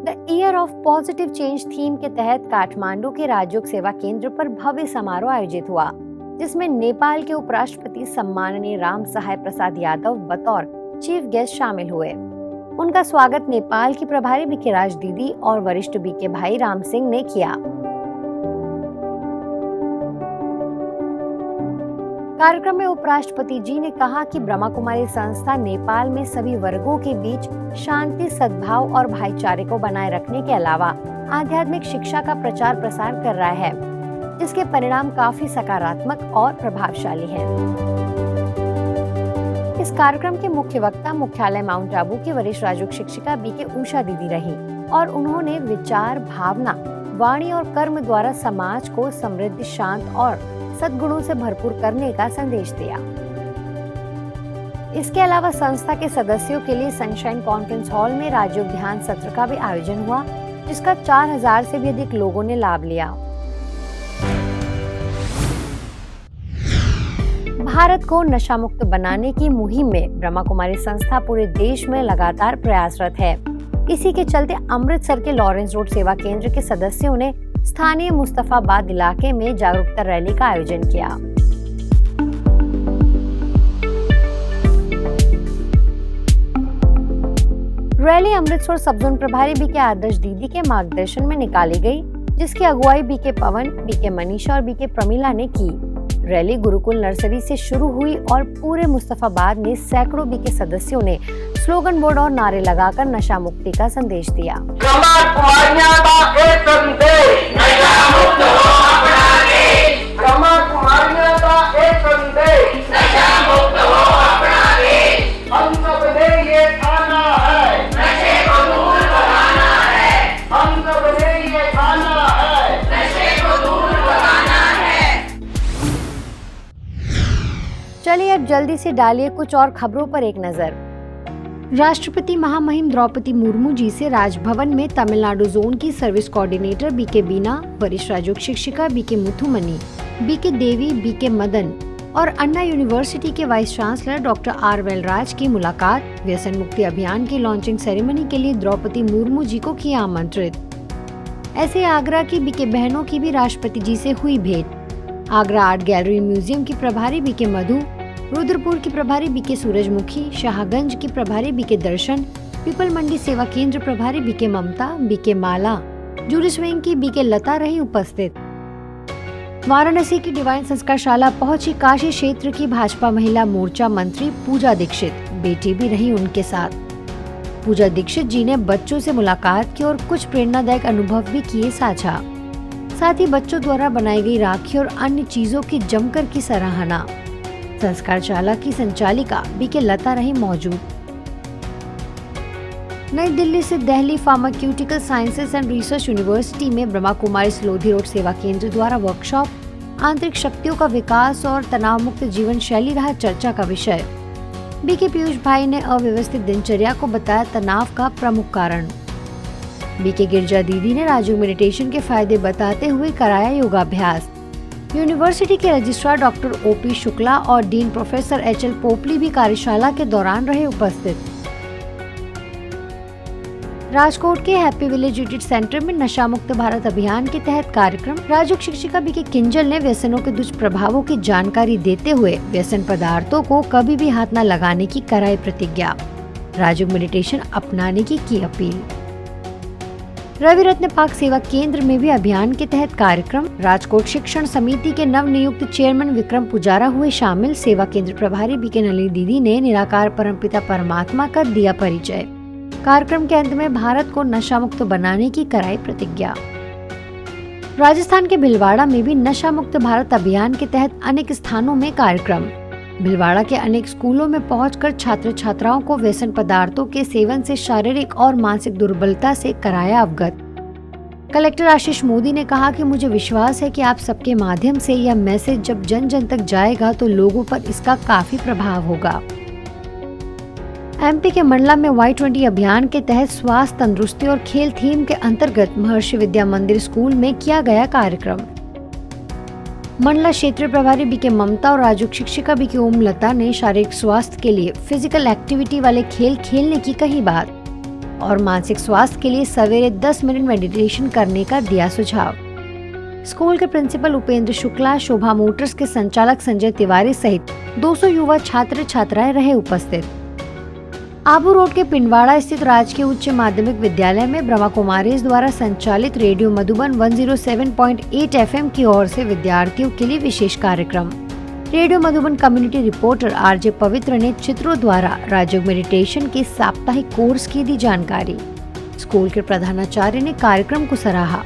The year of positive change theme के तहत काठमांडू के राजयोग सेवा केंद्र पर भव्य समारोह आयोजित हुआ, जिसमें नेपाल के उपराष्ट्रपति सम्माननीय राम सहाय प्रसाद यादव बतौर चीफ गेस्ट शामिल हुए। उनका स्वागत नेपाल की प्रभारी बीके राज दीदी और वरिष्ठ बीके भाई राम सिंह ने किया। कार्यक्रम में उपराष्ट्रपति जी ने कहा कि ब्रह्मा कुमारी संस्था नेपाल में सभी वर्गों के बीच शांति, सद्भाव और भाईचारे को बनाए रखने के अलावा आध्यात्मिक शिक्षा का प्रचार प्रसार कर रहा है, जिसके परिणाम काफी सकारात्मक और प्रभावशाली हैं। इस कार्यक्रम के मुख्य वक्ता मुख्यालय माउंट आबू की वरिष्ठ राजयोग शिक्षिका बीके उषा दीदी रही और उन्होंने विचार, भावना, वाणी और कर्म द्वारा समाज को समृद्ध, शांत और सद्गुणों से भरपूर करने का संदेश दिया। इसके अलावा संस्था के सदस्यों के लिए सनशाइन कॉन्फ्रेंस हॉल में राजयोग ध्यान सत्र का भी आयोजन हुआ, जिसका 4000 से भी अधिक लोगों ने लाभ लिया। भारत को नशा मुक्त बनाने की मुहिम में ब्रह्मा कुमारी संस्था पूरे देश में लगातार प्रयासरत है। इसी के चलते अमृतसर के लॉरेंस रोड सेवा केंद्र के सदस्यों ने स्थानीय मुस्तफाबाद इलाके में जागरूकता रैली का आयोजन किया। रैली अमृतसर सब जोन प्रभारी बीके आदर्श दीदी के मार्गदर्शन में निकाली गई, जिसकी अगुवाई बीके पवन, बीके मनीषा और बीके प्रमिला ने की। रैली गुरुकुल नर्सरी से शुरू हुई और पूरे मुस्तफाबाद में सैकड़ों बीके सदस्यों ने स्लोगन बोर्ड और नारे लगाकर नशा मुक्ति का संदेश दिया। चलिए अब जल्दी से डालिए कुछ और खबरों पर एक नजर। राष्ट्रपति महामहिम द्रौपदी मुर्मू जी से राजभवन में तमिलनाडु जोन की सर्विस कोऑर्डिनेटर बीके बीना, वरिष्ठ राजयोग शिक्षिका बीके मुथुमनी, बीके देवी, बीके मदन और अन्ना यूनिवर्सिटी के vice chancellor doctor R Velraj की मुलाकात व्यसन मुक्ति अभियान की लॉन्चिंग सेरेमनी के लिए द्रौपदी मुर्मू जी को किया आमंत्रित। ऐसे आगरा की बीके बहनों की भी राष्ट्रपति जी से हुई भेंट। आगरा आर्ट गैलरी म्यूजियम की प्रभारी बीके मधु, रुद्रपुर की प्रभारी बीके सूरजमुखी, शाहगंज की प्रभारी बीके दर्शन, पीपल मंडी सेवा केंद्र प्रभारी बीके ममता, बीके माला, जूरिस विंग की बीके लता रही उपस्थित। वाराणसी की डिवाइन संस्कारशाला पहुंची काशी क्षेत्र की भाजपा महिला मोर्चा मंत्री पूजा दीक्षित, बेटी भी रही उनके साथ। पूजा दीक्षित जी ने बच्चों से मुलाकात की और कुछ प्रेरणादायक अनुभव भी किए साझा। साथ ही बच्चों द्वारा बनाई गई राखी और अन्य चीजों की जमकर की सराहना। संस्कारशाला की संचालिका बीके लता रही मौजूद। नई दिल्ली से Delhi pharmaceutical sciences and research university में ब्रह्मा कुमारी लोधी रोड सेवा केंद्र द्वारा वर्कशॉप आंतरिक शक्तियों का विकास और तनाव मुक्त जीवन शैली रहा चर्चा का विषय। बीके पीयूष भाई ने अव्यवस्थित दिनचर्या को बताया तनाव का प्रमुख कारण। बीके गिरजा दीदी ने राजयोग मेडिटेशन के फायदे बताते हुए कराया योगाभ्यास। यूनिवर्सिटी के रजिस्ट्रार डॉक्टर ओपी शुक्ला और डीन प्रोफेसर एचएल पोपली भी कार्यशाला के दौरान रहे उपस्थित। राजकोट के हैप्पी विलेज रिट्रीट सेंटर में नशा मुक्त भारत अभियान के तहत कार्यक्रम। राजयोग शिक्षिका बीके किंजल ने व्यसनों के दुष्प्रभावों की जानकारी देते हुए व्यसन पदार्थों को कभी भी हाथ न लगाने की कराई प्रतिज्ञा। राजयोग मेडिटेशन अपनाने की अपील। रवि रत्न पाक सेवा केंद्र में भी अभियान के तहत कार्यक्रम। राजकोट शिक्षण समिति के नव नियुक्त चेयरमैन विक्रम पुजारा हुए शामिल। सेवा केंद्र प्रभारी बीके नलिनी दीदी ने निराकार परमपिता परमात्मा का दिया परिचय। कार्यक्रम के अंत में भारत को नशा मुक्त बनाने की कराई प्रतिज्ञा। राजस्थान के भिलवाड़ा में भी नशा मुक्त भारत अभियान के तहत अनेक स्थानों में कार्यक्रम। भिलवाड़ा के अनेक स्कूलों में पहुंचकर छात्र छात्राओं को व्यसन पदार्थों के सेवन से शारीरिक और मानसिक दुर्बलता से कराया अवगत। कलेक्टर आशीष मोदी ने कहा कि मुझे विश्वास है कि आप सबके माध्यम से यह मैसेज जब जन जन तक जाएगा तो लोगों पर इसका काफी प्रभाव होगा। एमपी के मंडला में Y20 अभियान के तहत स्वास्थ्य, तंदुरुस्ती और खेल थीम के अंतर्गत महर्षि विद्या मंदिर स्कूल में किया गया कार्यक्रम। मंडला क्षेत्रीय प्रभारी बीके ममता और राजयोग शिक्षिका बीके ओम लता ने शारीरिक स्वास्थ्य के लिए फिजिकल एक्टिविटी वाले खेल खेलने की कही बात। और मानसिक स्वास्थ्य के लिए सवेरे 10 मिनट मेडिटेशन करने का दिया सुझाव। स्कूल के प्रिंसिपल उपेंद्र शुक्ला, शोभा मोटर्स के संचालक संजय तिवारी सहित 200 युवा छात्र छात्राएं रहे उपस्थित। आबू रोड के पिंडवाड़ा स्थित राजकीय उच्च माध्यमिक विद्यालय में ब्रह्मा कुमारीज द्वारा संचालित रेडियो मधुबन 107.8 FM की ओर से विद्यार्थियों के लिए विशेष कार्यक्रम। Radio Madhuban community reporter RJ पवित्र ने चित्रों द्वारा राजयोग मेडिटेशन के साप्ताहिक कोर्स की दी जानकारी। स्कूल के प्रधानाचार्य ने कार्यक्रम को सराहा।